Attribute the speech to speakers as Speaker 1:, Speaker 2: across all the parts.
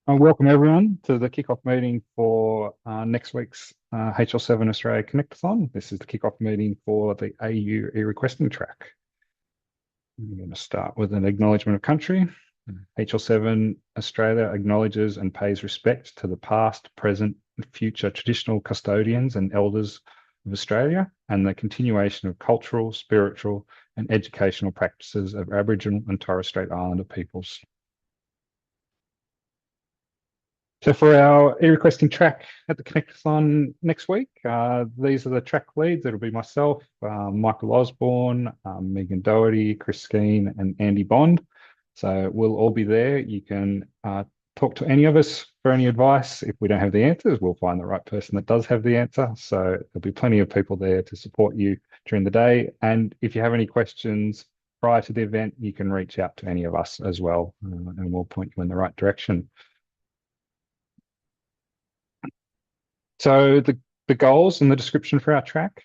Speaker 1: Welcome everyone to the kickoff meeting for next week's HL7 Australia Connectathon. This is the kickoff meeting for the AU eRequesting track. I'm going to start with an acknowledgement of country. HL7 Australia acknowledges and pays respect to the past, present, and future traditional custodians and elders of Australia and the continuation of cultural, spiritual, and educational practices of Aboriginal and Torres Strait Islander peoples. So for our eRequesting track at the Connectathon next week, these are the track leads. It'll be myself, Michael Osborne, Megan Doherty, Chris Skeen, and Andy Bond. So we'll all be there. You can talk to any of us for any advice. If we don't have the answers, we'll find the right person that does have the answer. So there'll be plenty of people there to support you during the day. And if you have any questions prior to the event, you can reach out to any of us as well, and we'll point you in the right direction. So the goals and the description for our track.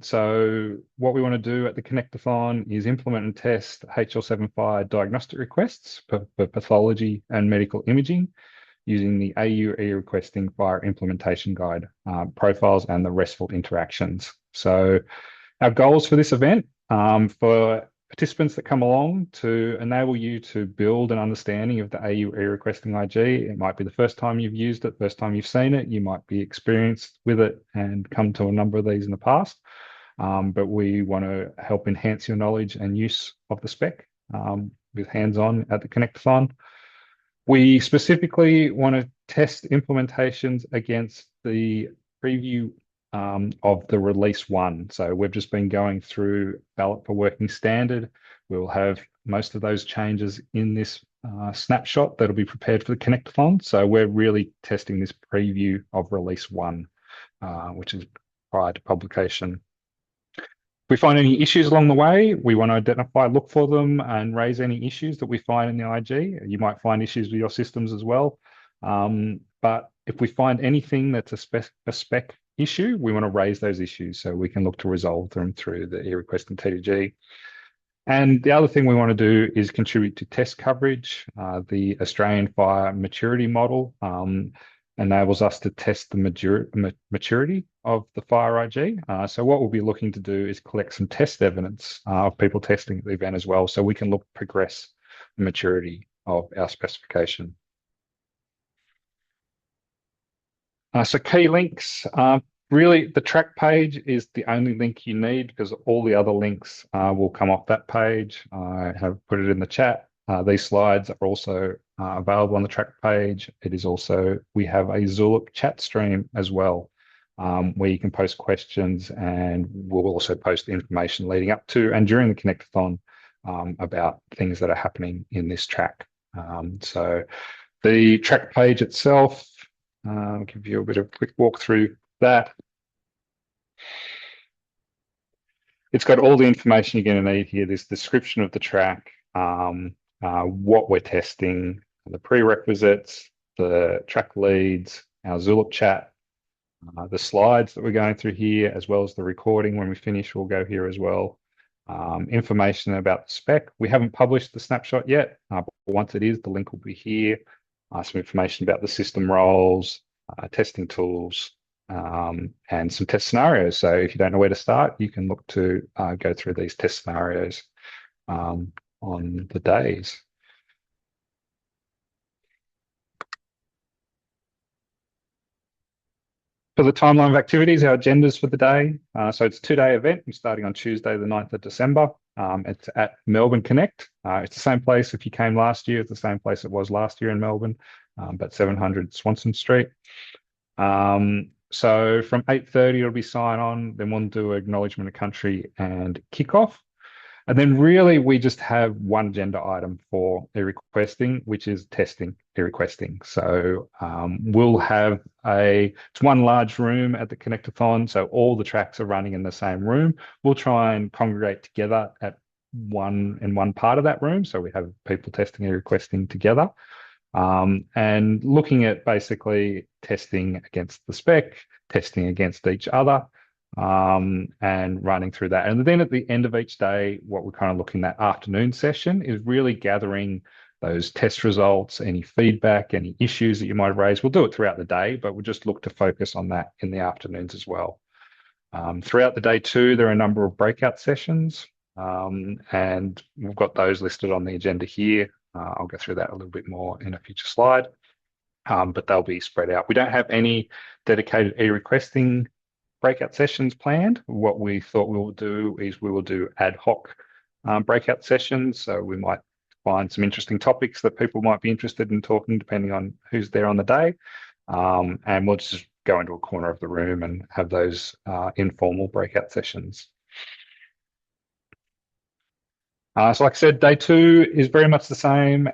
Speaker 1: So what we want to do at the Connectathon is implement and test HL7 diagnostic requests for pathology and medical imaging using the AU eRequesting fire implementation guide, profiles, and the RESTful interactions. So our goals for this event, for participants that come along, to enable you to build an understanding of the AU eRequesting IG. It might be the first time you've used it, first time you've seen it. You might be experienced with it and come to a number of these in the past. But we want to help enhance your knowledge and use of the spec with hands-on at the Connectathon. We specifically want to test implementations against the preview of the release one. So we've just been going through ballot for working standard. We'll have most of those changes in this snapshot that'll be prepared for the Connectathon. So we're really testing this preview of release one, which is prior to publication. If we find any issues along the way, we want to identify, look for them, and raise any issues that we find in the IG. You might find issues with your systems as well. But if we find anything that's a spec issue, we want to raise those issues so we can look to resolve them through the eRequesting TDG. And the other thing we want to do is contribute to test coverage. The Australian Fire Maturity Model enables us to test the maturity of the fire IG. So what we'll be looking to do is collect some test evidence of people testing at the event as well, so we can look to progress the maturity of our specification. So key links, really the track page is the only link you need because all the other links will come off that page. I have put it in the chat. These slides are also available on the track page. It is also, we have a Zulip chat stream as well, where you can post questions, and we'll also post information leading up to and during the Connectathon about things that are happening in this track. So the track page itself, I'll give you a bit of a quick walk through that. It's got all the information you're going to need here. This description of the track, what we're testing, the prerequisites, the track leads, our Zulip chat, the slides that we're going through here, as well as the recording. When we finish, we'll go here as well. Information about the spec. We haven't published the snapshot yet, but once it is, the link will be here. Some information about the system roles, testing tools, and some test scenarios. So if you don't know where to start, you can look to go through these test scenarios on the days. For the timeline of activities, our agendas for the day. So it's a two-day event. We're starting on Tuesday, the 9th of December. It's at Melbourne Connect. It's the same place if you came last year. It's the same place it was last year in Melbourne, but 700 Swanson Street. So from 8:30, it'll be sign on. Then we'll do acknowledgement of country and kickoff. And then really we just have one agenda item for eRequesting, which is testing eRequesting. So we'll have it's one large room at the Connectathon. So all the tracks are running in the same room. We'll try and congregate together at one part of that room. So we have people testing eRequesting together. And looking at basically testing against the spec, testing against each other, and running through that. And then at the end of each day, what we're kind of looking at afternoon session is really gathering those test results, any feedback, any issues that you might have raised. We'll do it throughout the day, but we'll just look to focus on that in the afternoons as well. Throughout the day too, there are a number of breakout sessions, and we've got those listed on the agenda here. I'll go through that a little bit more in a future slide, but they'll be spread out. We don't have any dedicated eRequesting breakout sessions planned. What we thought we will do is we will do ad hoc breakout sessions. So we might find some interesting topics that people might be interested in talking, depending on who's there on the day. And we'll just go into a corner of the room and have those informal breakout sessions. So like I said, day 2 is very much the same,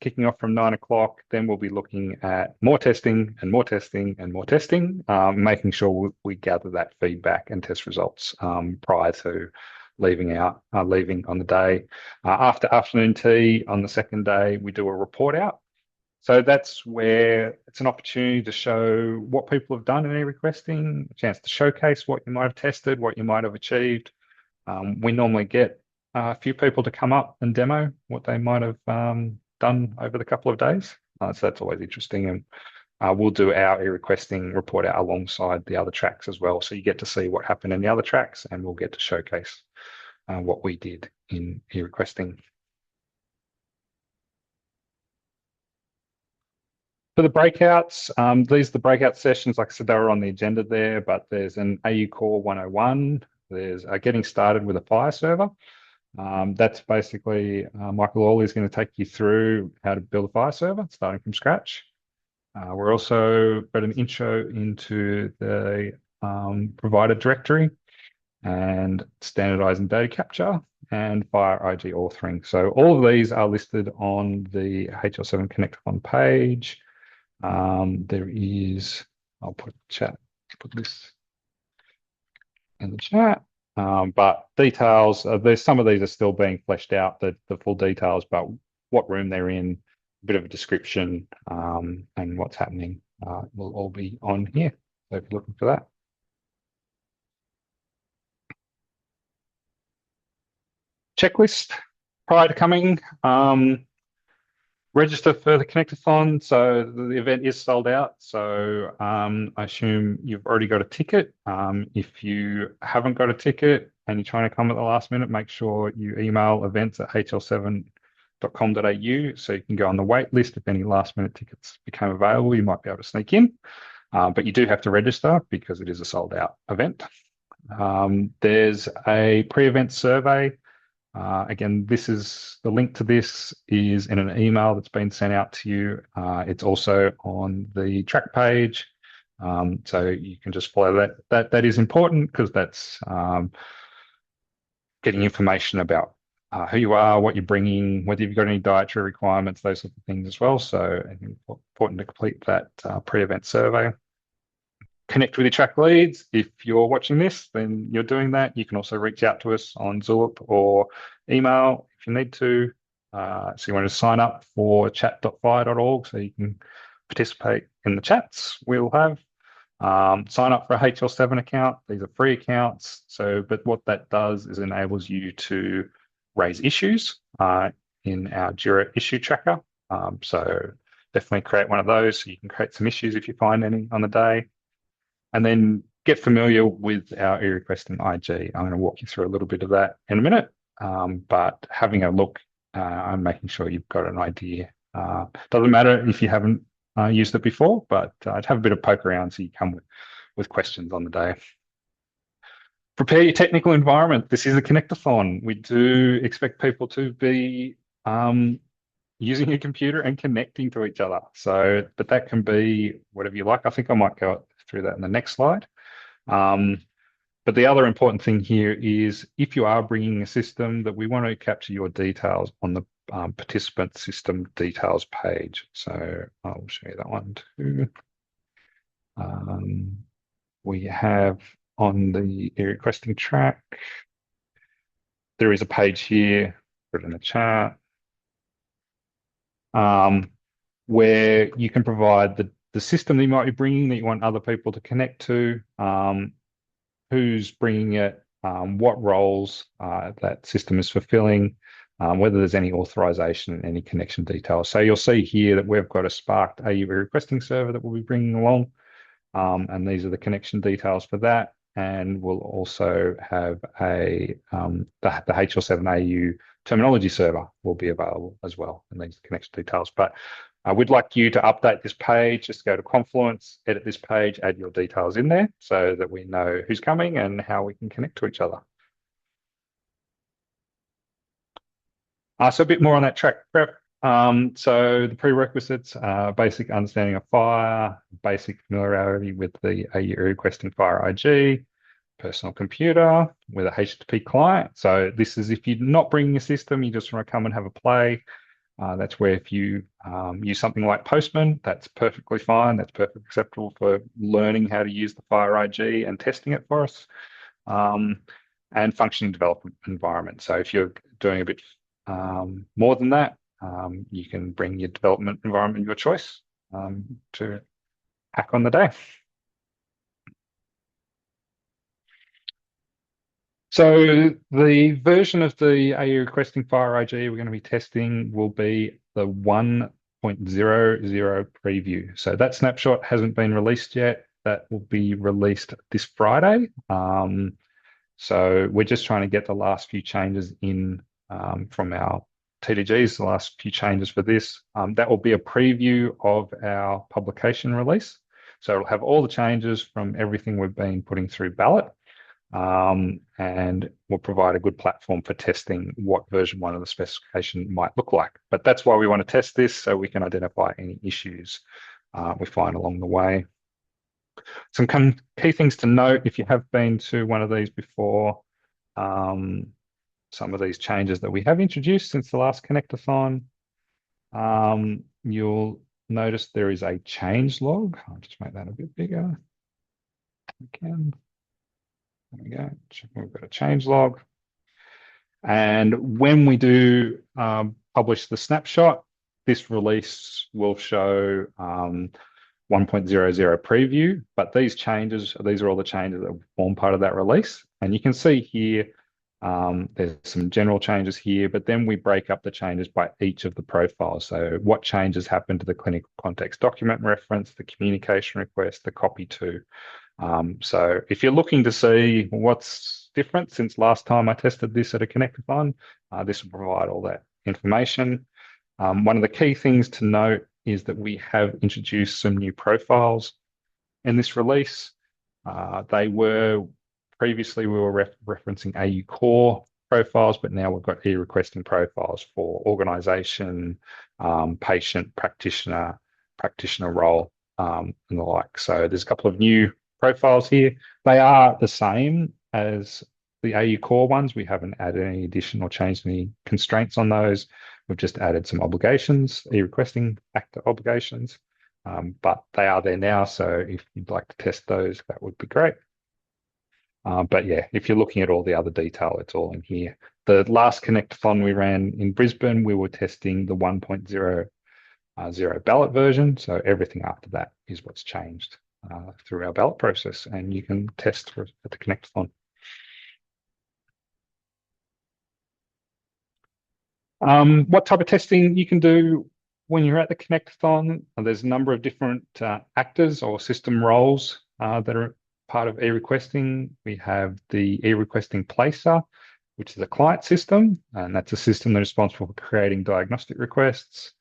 Speaker 1: kicking off from 9 o'clock. Then we'll be looking at more testing and more testing and more testing, making sure we gather that feedback and test results prior to leaving on the day. After afternoon tea on the second day, we do a report out. So that's where it's an opportunity to show what people have done in eRequesting, a chance to showcase what you might have tested, what you might have achieved. We normally get a few people to come up and demo what they might have done over the couple of days. So that's always interesting. And we'll do our eRequesting report out alongside the other tracks as well. So you get to see what happened in the other tracks, and we'll get to showcase what we did in eRequesting. For the breakouts, these are the breakout sessions. Like I said, they were on the agenda there, but there's an AU Core 101. There's getting started with a file server. That's basically Michael Orley is going to take you through how to build a file server, starting from scratch. We're also got an intro into the provider directory and standardizing data capture and fire IG authoring. So all of these are listed on the HL7 Connectathon page. There is, I'll put this in the chat. But details, there's some of these are still being fleshed out, the full details, but what room they're in, a bit of a description, and what's happening will all be on here. So if you're looking for that. Checklist prior to coming. Register for the Connectathon. So the event is sold out. So I assume you've already got a ticket. If you haven't got a ticket and you're trying to come at the last minute, make sure you email events@hl7.com.au so you can go on the wait list. If any last minute tickets become available, you might be able to sneak in. But you do have to register because it is a sold out event. There's a pre-event survey. Again, this is the link to this is in an email that's been sent out to you. It's also on the track page. So you can just follow that. That is important because that's getting information about who you are, what you're bringing, whether you've got any dietary requirements, those sorts of things as well. So it's important to complete that pre-event survey. Connect with your track leads. If you're watching this, then you're doing that. You can also reach out to us on Zulip or email if you need to. So you want to sign up for chat.fire.org so you can participate in the chats we'll have. Sign up for a HL7 account. These are free accounts. But what that does is enables you to raise issues in our Jira issue tracker. So definitely create one of those so you can create some issues if you find any on the day. And then get familiar with our eRequesting IG. I'm going to walk you through a little bit of that in a minute, but having a look and making sure you've got an idea. Doesn't matter if you haven't used it before, but have a bit of poke around so you come with questions on the day. Prepare your technical environment. This is a Connectathon. We do expect people to be using your computer and connecting to each other. But that can be whatever you like. I think I might go through that in the next slide. But the other important thing here is if you are bringing a system, that we want to capture your details on the participant system details page. So I'll show you that one too. We have on the eRequesting track, there is a page here, put it in the chat, where you can provide the system that you might be bringing that you want other people to connect to, who's bringing it, what roles that system is fulfilling, whether there's any authorization and any connection details. So you'll see here that we've got a sparked AU requesting server that we'll be bringing along. And these are the connection details for that. And we'll also have the HL7AU terminology server will be available as well, and these connection details. But we'd like you to update this page. Just go to Confluence, edit this page, add your details in there so that we know who's coming and how we can connect to each other. So a bit more on that track prep. So the prerequisites are basic understanding of Fire, basic familiarity with the AU eRequesting Fire IG, personal computer with a HTTP client. So this is if you're not bringing a system, you just want to come and have a play. That's where if you use something like Postman, that's perfectly fine. That's perfectly acceptable for learning how to use the Fire IG and testing it for us. And functioning development environment. So if you're doing a bit more than that, you can bring your development environment of your choice to hack on the day. So the version of the AU requesting Fire IG we're going to be testing will be the 1.00 preview. So that snapshot hasn't been released yet. That will be released this Friday. So we're just trying to get the last few changes in from our TDGs, the last few changes for this. That will be a preview of our publication release. So it'll have all the changes from everything we've been putting through ballot. And will provide a good platform for testing what version 1 of the specification might look like. But that's why we want to test this, so we can identify any issues we find along the way. Some key things to note if you have been to one of these before, some of these changes that we have introduced since the last Connectathon, you'll notice there is a change log. I'll just make that a bit bigger. Again. There we go. We've got a change log. And when we do publish the snapshot, this release will show 1.00 preview, but these are all the changes that form part of that release. And you can see here, there's some general changes here, but then we break up the changes by each of the profiles. So what changes happen to the clinical context document reference, the communication request, the copy to. So if you're looking to see what's different since last time I tested this at a Connectathon, this will provide all that information. One of the key things to note is that we have introduced some new profiles in this release. Previously we were referencing AU core profiles, but now we've got eRequesting profiles for organization, patient, practitioner role, and the like. So there's a couple of new profiles here. They are the same as the AU core ones. We haven't added any additional changed any constraints on those. We've just added some obligations, eRequesting actor obligations, but they are there now. So if you'd like to test those, that would be great. But yeah, if you're looking at all the other detail, it's all in here. The last Connectathon we ran in Brisbane, we were testing the 1.00 ballot version. So everything after that is what's changed through our ballot process, and you can test at the Connectathon. What type of testing you can do when you're at the Connectathon? There's a number of different actors or system roles that are part of eRequesting. We have the eRequesting placer, which is a client system, and that's a system that is responsible for creating diagnostic requests.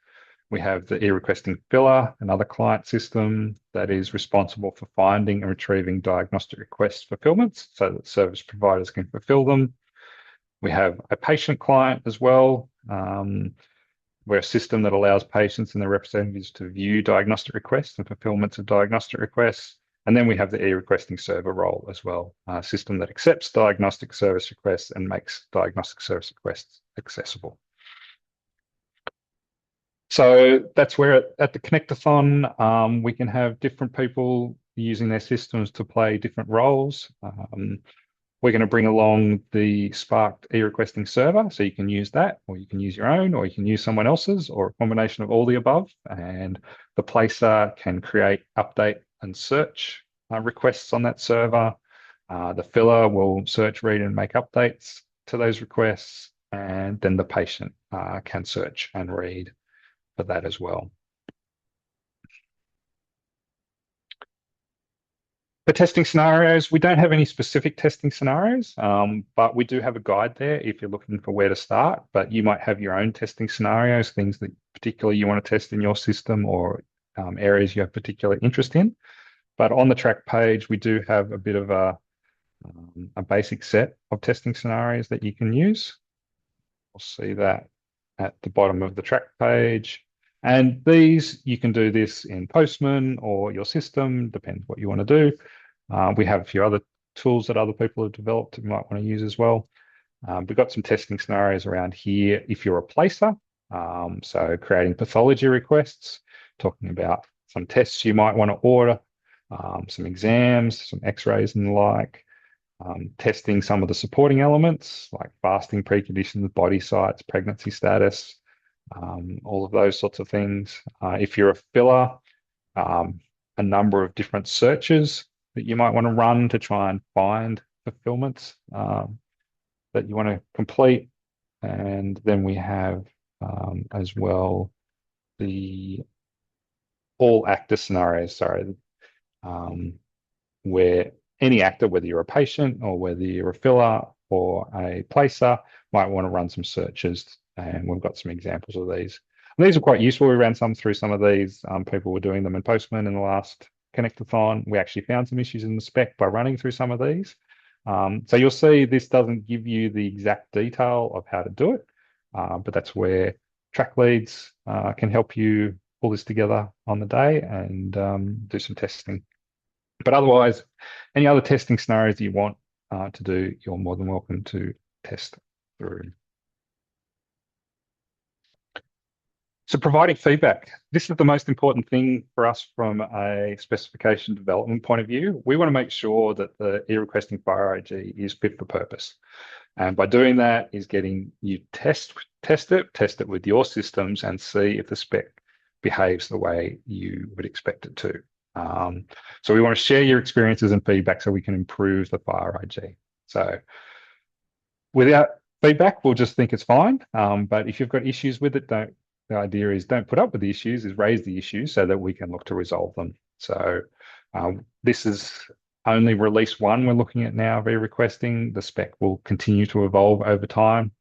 Speaker 1: We have the eRequesting filler, another client system that is responsible for finding and retrieving diagnostic requests fulfillments so that service providers can fulfill them. We have a patient client as well. We're a system that allows patients and their representatives to view diagnostic requests and fulfillments of diagnostic requests. And then we have the eRequesting server role as well, a system that accepts diagnostic service requests and makes diagnostic service requests accessible. So that's where at the Connectathon, we can have different people using their systems to play different roles. We're going to bring along the Sparked eRequesting server, so you can use that, or you can use your own, or you can use someone else's, or a combination of all the above. And the placer can create, update, and search requests on that server. The filler will search, read, and make updates to those requests. and then the patient can search and read for that as well. For testing scenarios, we don't have any specific testing scenarios, but we do have a guide there if you're looking for where to start. But you might have your own testing scenarios, things that particularly you want to test in your system, or areas you have particular interest in. But on the track page, we do have a bit of a basic set of testing scenarios that you can use. We'll see that at the bottom of the track page. And these, you can do this in Postman or your system, depends what you want to do. We have a few other tools that other people have developed you might want to use as well. We've got some testing scenarios around here if you're a placer. So creating pathology requests, talking about some tests you might want to order, some exams, some x-rays and the like. Testing some of the supporting elements like fasting preconditions, body sites, pregnancy status, all of those sorts of things. If you're a filler, a number of different searches that you might want to run to try and find fulfillments that you want to complete. And then we have as well the all actor scenarios, where any actor, whether you're a patient or whether you're a filler or a placer, might want to run some searches. And we've got some examples of these. And these are quite useful. We ran some through some of these. People were doing them in Postman in the last Connectathon. We actually found some issues in the spec by running through some of these. So you'll see this doesn't give you the exact detail of how to do it, but that's where track leads can help you pull this together on the day and do some testing. But otherwise, any other testing scenarios that you want to do, you're more than welcome to test through. So providing feedback. This is the most important thing for us from a specification development point of view. We want to make sure that the eRequesting Fire IG is fit for purpose. And by doing that is getting you test it with your systems and see if the spec behaves the way you would expect it to. So we want to share your experiences and feedback so we can improve the Fire IG. So without feedback, we'll just think it's fine. But if you've got issues with it, the idea is don't put up with the issues, is raise the issues so that we can look to resolve them. So this is only release 1 we're looking at now of eRequesting. The spec will continue to evolve over time.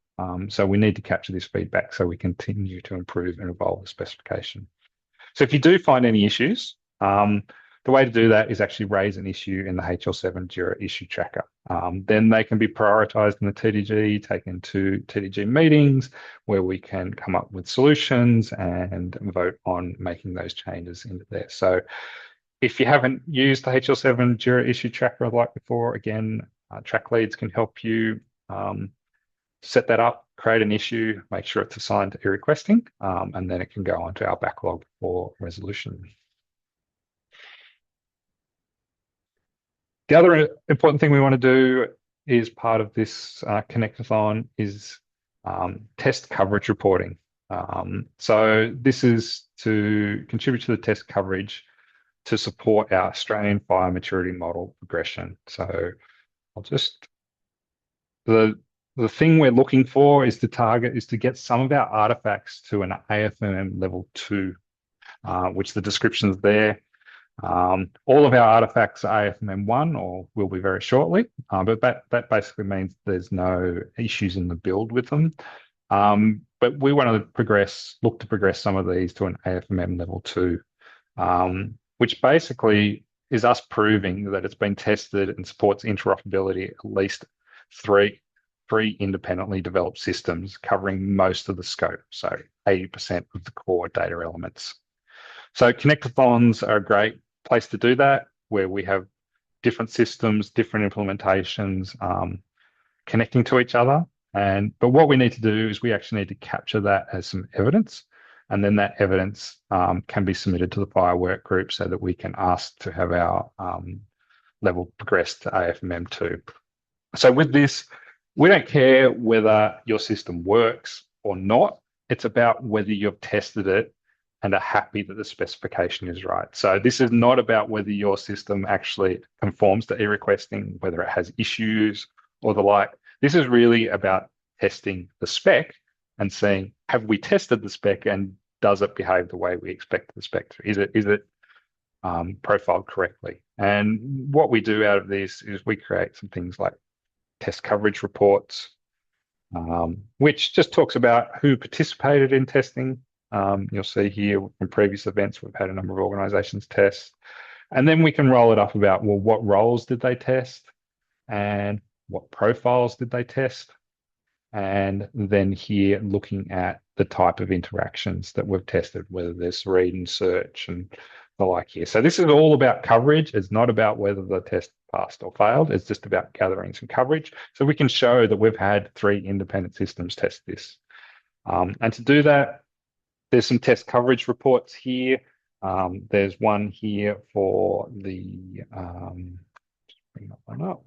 Speaker 1: So we need to capture this feedback so we continue to improve and evolve the specification. So if you do find any issues, the way to do that is actually raise an issue in the HL7 Jira issue tracker. Then they can be prioritized in the TDG, taken to TDG meetings where we can come up with solutions and vote on making those changes into there. So if you haven't used the HL7 Jira issue tracker like before, again, track leads can help you set that up, create an issue, make sure it's assigned to eRequesting, and then it can go onto our backlog for resolution. The other important thing we want to do is part of this Connectathon is test coverage reporting. So this is to contribute to the test coverage to support our Australian fire maturity model progression. So I'll just, the thing we're looking for is to get some of our artifacts to an AFMM level 2, which the description is there. All of our artifacts are AFMM 1 or will be very shortly, but that basically means there's no issues in the build with them. But we want to look to progress some of these to an AFMM level 2, which basically is us proving that it's been tested and supports interoperability at least three independently developed systems covering most of the scope, so 80% of the core data elements. So Connectathons are a great place to do that, where we have different systems, different implementations connecting to each other. But what we need to do is we actually need to capture that as some evidence, and then that evidence can be submitted to the fire work group so that we can ask to have our level progressed to AFMM 2. So with this, we don't care whether your system works or not. It's about whether you've tested it and are happy that the specification is right. So this is not about whether your system actually conforms to eRequesting, whether it has issues or the like. This is really about testing the spec and seeing, have we tested the spec and does it behave the way we expect the spec to? Is it profiled correctly? And what we do out of this is we create some things like test coverage reports, which just talks about who participated in testing. You'll see here from previous events, we've had a number of organizations test. And then we can roll it up about, well, what roles did they test? And what profiles did they test? And then here looking at the type of interactions that we've tested, whether there's read and search and the like here. So this is all about coverage. It's not about whether the test passed or failed. It's just about gathering some coverage. So we can show that we've had 3 independent systems test this. And to do that, there's some test coverage reports here. There's one here for the, just bring that one up.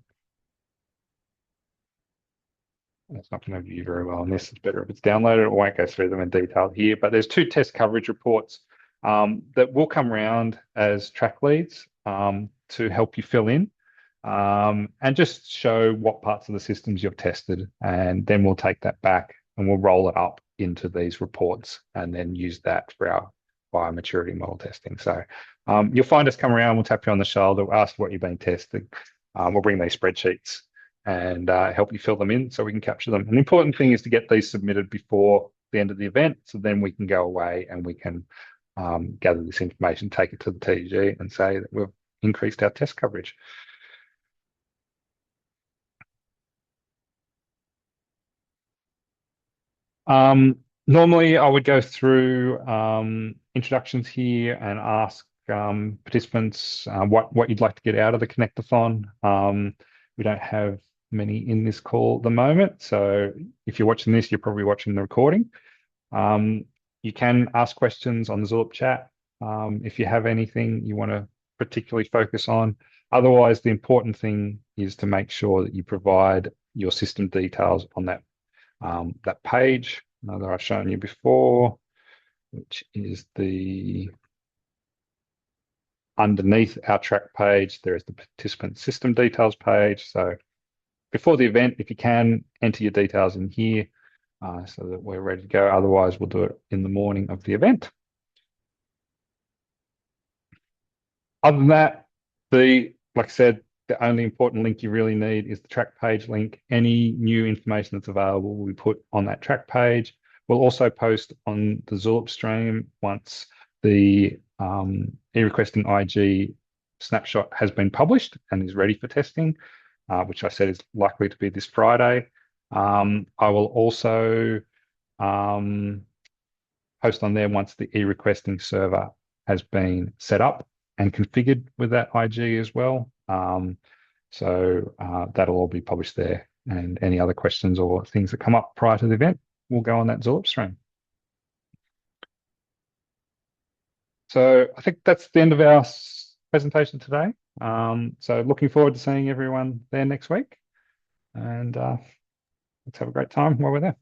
Speaker 1: It's not going to view very well on this. It's better if it's downloaded. I won't go through them in detail here, but there's 2 test coverage reports that will come around as track leads to help you fill in and just show what parts of the systems you've tested. And then we'll take that back and we'll roll it up into these reports and then use that for our biomaturity model testing. So you'll find us come around, we'll tap you on the shoulder, we'll ask what you've been testing. We'll bring these spreadsheets and help you fill them in so we can capture them. And the important thing is to get these submitted before the end of the event, so then we can go away and we can gather this information, take it to the TG and say that we've increased our test coverage. Normally I would go through introductions here and ask participants what you'd like to get out of the Connectathon. We don't have many in this call at the moment, so if you're watching this, you're probably watching the recording. You can ask questions on the Zulip chat if you have anything you want to particularly focus on. Otherwise, the important thing is to make sure that you provide your system details on that page that I've shown you before, which is the underneath our track page. There is the participant system details page. So before the event, if you can, enter your details in here so that we're ready to go. Otherwise, we'll do it in the morning of the event. Other than that, like I said, the only important link you really need is the track page link. Any new information that's available will be put on that track page. We'll also post on the Zulip stream once the eRequesting IG snapshot has been published and is ready for testing, which I said is likely to be this Friday. I will also post on there once the eRequesting server has been set up and configured with that IG as well. So that'll all be published there. And any other questions or things that come up prior to the event will go on that Zulip stream. So I think that's the end of our presentation today. So looking forward to seeing everyone there next week. And let's have a great time while we're there.